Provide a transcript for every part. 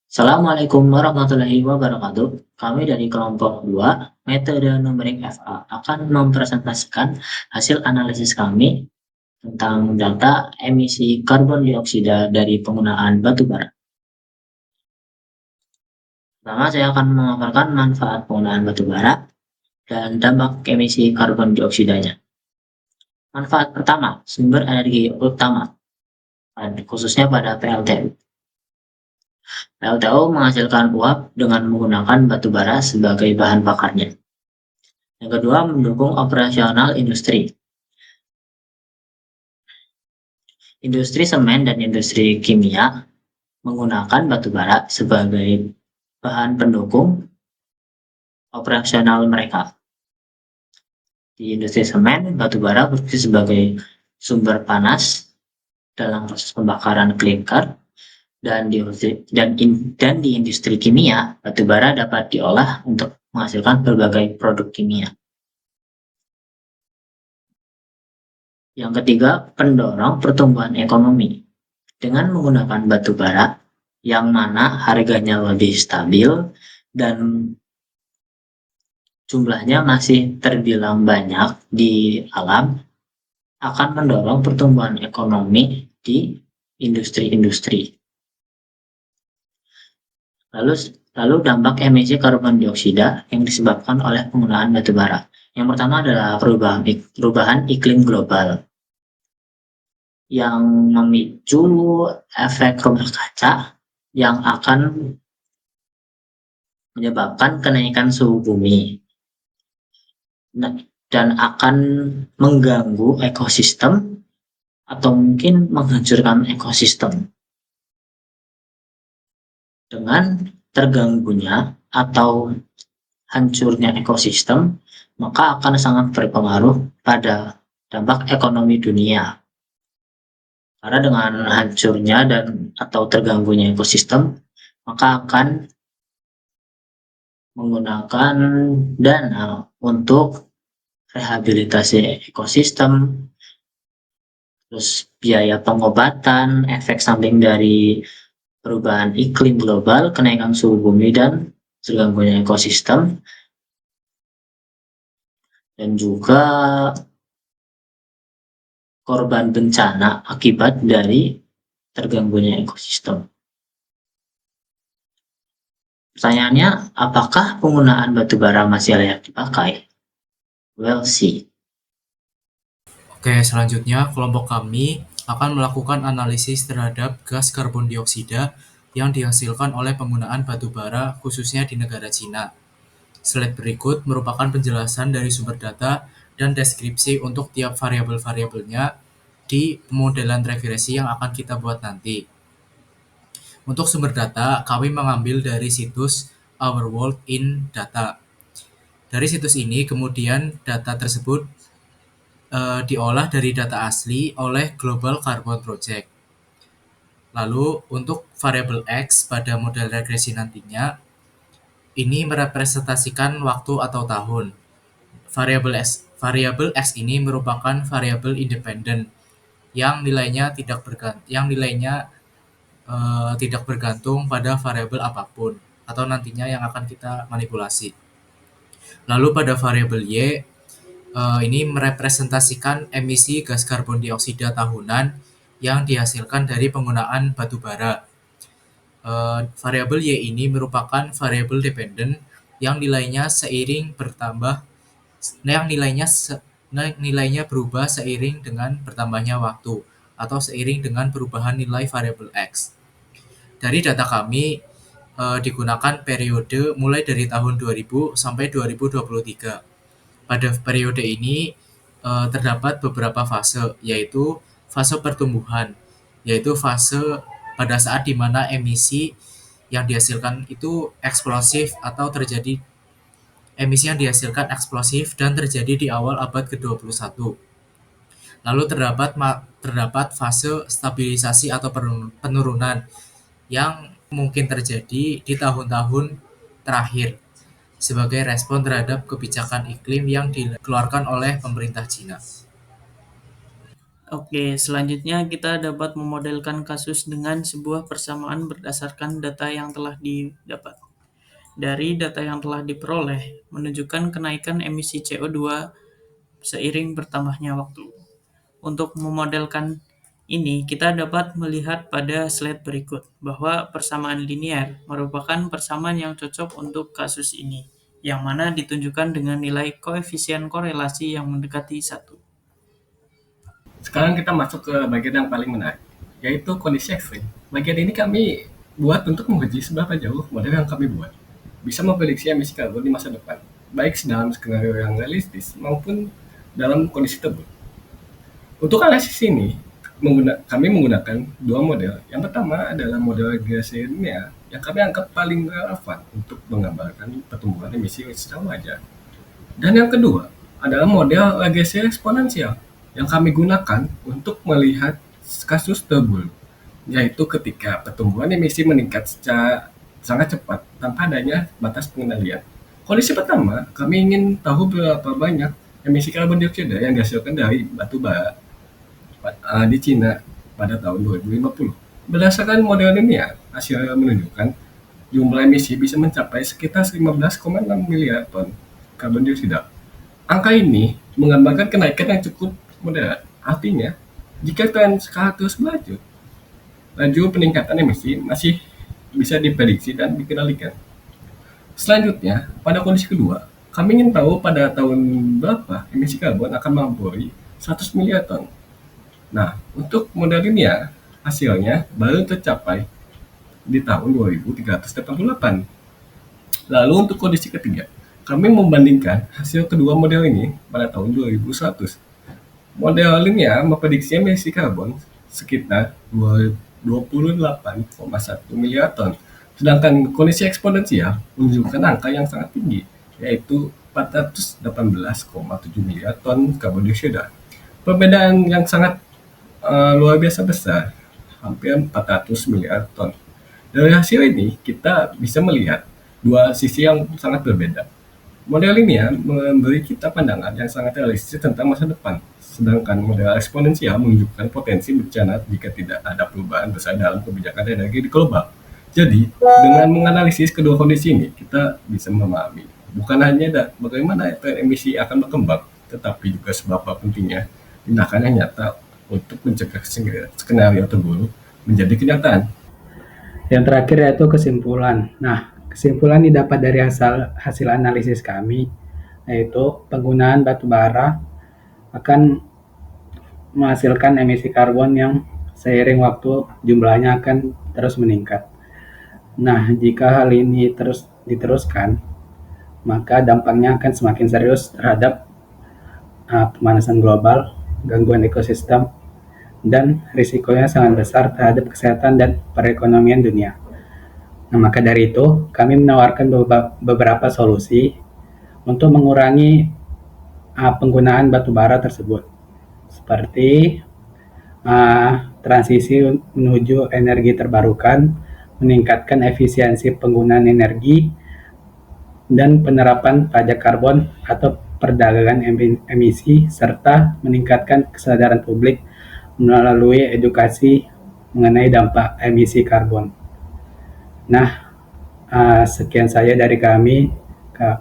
Assalamualaikum warahmatullahi wabarakatuh. Kami dari kelompok 2, metode numerik FA, akan mempresentasikan hasil analisis kami tentang data emisi karbon dioksida dari penggunaan batu bara. Pertama, saya akan memaparkan manfaat penggunaan batu bara dan dampak emisi karbon dioksidanya. Manfaat pertama, sumber energi utama, khususnya pada PLTU. PLTU menghasilkan uap dengan menggunakan batu bara sebagai bahan bakarnya. Yang kedua, mendukung operasional industri. Industri semen dan industri kimia menggunakan batu bara sebagai bahan pendukung operasional mereka. Di industri semen, batu bara berfungsi sebagai sumber panas dalam proses pembakaran klinker, dan di industri kimia, batu bara dapat diolah untuk menghasilkan berbagai produk kimia. Yang ketiga, pendorong pertumbuhan ekonomi. Dengan menggunakan batu bara, yang mana harganya lebih stabil dan jumlahnya masih terbilang banyak di alam, akan mendorong pertumbuhan ekonomi di industri-industri. Lalu dampak emisi karbon dioksida yang disebabkan oleh penggunaan batu bara. Yang pertama adalah perubahan iklim global yang memicu efek rumah kaca yang akan menyebabkan kenaikan suhu bumi dan akan mengganggu ekosistem atau mungkin menghancurkan ekosistem. Dengan terganggunya atau hancurnya ekosistem, maka akan sangat berpengaruh pada dampak ekonomi dunia. Karena dengan hancurnya dan atau terganggunya ekosistem, maka akan menggunakan dana untuk rehabilitasi ekosistem, terus biaya pengobatan, efek samping dari perubahan iklim global, kenaikan suhu bumi, dan terganggunya ekosistem, dan juga korban bencana akibat dari terganggunya ekosistem. Pertanyaannya, apakah penggunaan batu bara masih layak dipakai? Well, see. Oke, selanjutnya kelompok kami akan melakukan analisis terhadap gas karbon dioksida yang dihasilkan oleh penggunaan batu bara khususnya di negara Cina. Slide berikut merupakan penjelasan dari sumber data dan deskripsi untuk tiap variabel-variabelnya di pemodelan regresi yang akan kita buat nanti. Untuk sumber data, kami mengambil dari situs Our World in Data. Dari situs ini, kemudian data tersebut diolah dari data asli oleh Global Carbon Project. Lalu untuk variabel X pada model regresi nantinya, ini merepresentasikan waktu atau tahun. Variabel X ini merupakan variabel independen yang nilainya tidak bergantung pada variabel apapun atau nantinya yang akan kita manipulasi. Lalu pada variabel Y ini merepresentasikan emisi gas karbon dioksida tahunan yang dihasilkan dari penggunaan batu bara. Variabel Y ini merupakan variabel dependen yang nilainya berubah seiring dengan bertambahnya waktu atau seiring dengan perubahan nilai variabel X. Dari data kami digunakan periode mulai dari tahun 2000 sampai 2023. Pada periode ini terdapat beberapa fase, yaitu fase pertumbuhan, yaitu fase pada saat di mana emisi yang dihasilkan itu eksplosif atau terjadi emisi yang dihasilkan eksplosif dan terjadi di awal abad ke-21. Lalu terdapat fase stabilisasi atau penurunan yang mungkin terjadi di tahun-tahun terakhir sebagai respon terhadap kebijakan iklim yang dikeluarkan oleh pemerintah Cina. Oke, selanjutnya kita dapat memodelkan kasus dengan sebuah persamaan berdasarkan data yang telah didapat. Dari data yang telah diperoleh, menunjukkan kenaikan emisi CO2 seiring bertambahnya waktu. Untuk memodelkan ini, kita dapat melihat pada slide berikut bahwa persamaan linear merupakan persamaan yang cocok untuk kasus ini, yang mana ditunjukkan dengan nilai koefisien korelasi yang mendekati 1. Sekarang kita masuk ke bagian yang paling menarik, yaitu kondisi ekstrim. Bagian ini kami buat untuk menguji seberapa jauh model yang kami buat bisa memprediksi emisi karbon di masa depan, baik dalam skenario yang realistis maupun dalam kondisi terburuk. Untuk analisis ini, kami menggunakan dua model. Yang pertama adalah model regresi linear yang kami anggap paling relevan untuk menggambarkan pertumbuhan emisi secara wajar. Dan yang kedua adalah model regresi eksponensial yang kami gunakan untuk melihat kasus terburuk, yaitu ketika pertumbuhan emisi meningkat secara sangat cepat tanpa adanya batas pengendalian. Kondisi pertama, kami ingin tahu berapa banyak emisi karbon dioksida yang dihasilkan dari batu bara di Cina pada tahun 2050. Berdasarkan model linear, hasilnya menunjukkan jumlah emisi bisa mencapai sekitar 15,6 miliar ton karbon dioksida. Angka ini menggambarkan kenaikan yang cukup moderat. Artinya, jika tren skala terus berlanjut, laju peningkatan emisi masih bisa diprediksi dan dikendalikan. Selanjutnya, pada kondisi kedua, kami ingin tahu pada tahun berapa emisi karbon akan melampaui 100 miliar ton. Nah, untuk model linear, hasilnya baru tercapai di tahun 2388. Lalu untuk kondisi ketiga, kami membandingkan hasil kedua model ini pada tahun 2100. Model linear memprediksi emisi karbon sekitar 28,1 miliar ton, sedangkan kondisi eksponensial menunjukkan angka yang sangat tinggi, yaitu 418,7 miliar ton karbon dioksida. Perbedaan yang sangat luar biasa besar, hampir 400 miliar ton. Dari hasil ini, kita bisa melihat dua sisi yang sangat berbeda. Model linear memberi kita pandangan yang sangat realistis tentang masa depan, sedangkan model eksponensial menunjukkan potensi bencana jika tidak ada perubahan besar dalam kebijakan energi di global. Jadi, dengan menganalisis kedua kondisi ini, kita bisa memahami bukan hanya bagaimana tren emisi akan berkembang, tetapi juga seberapa pentingnya tindakan yang nyata untuk mencegah skenario terburuk menjadi kenyataan. Yang terakhir yaitu kesimpulan. Nah, kesimpulan didapat dari hasil analisis kami, yaitu penggunaan batu bara akan menghasilkan emisi karbon yang seiring waktu jumlahnya akan terus meningkat. Nah, jika hal ini terus diteruskan, maka dampaknya akan semakin serius terhadap pemanasan global, gangguan ekosistem, dan risikonya sangat besar terhadap kesehatan dan perekonomian dunia. Nah, maka dari itu, kami menawarkan beberapa solusi untuk mengurangi penggunaan batu bara tersebut, seperti transisi menuju energi terbarukan, meningkatkan efisiensi penggunaan energi, dan penerapan pajak karbon atau perdagangan emisi, serta meningkatkan kesadaran publik melalui edukasi mengenai dampak emisi karbon. Nah, sekian saja dari kami.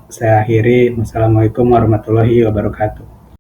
Saya akhiri. Wassalamualaikum warahmatullahi wabarakatuh.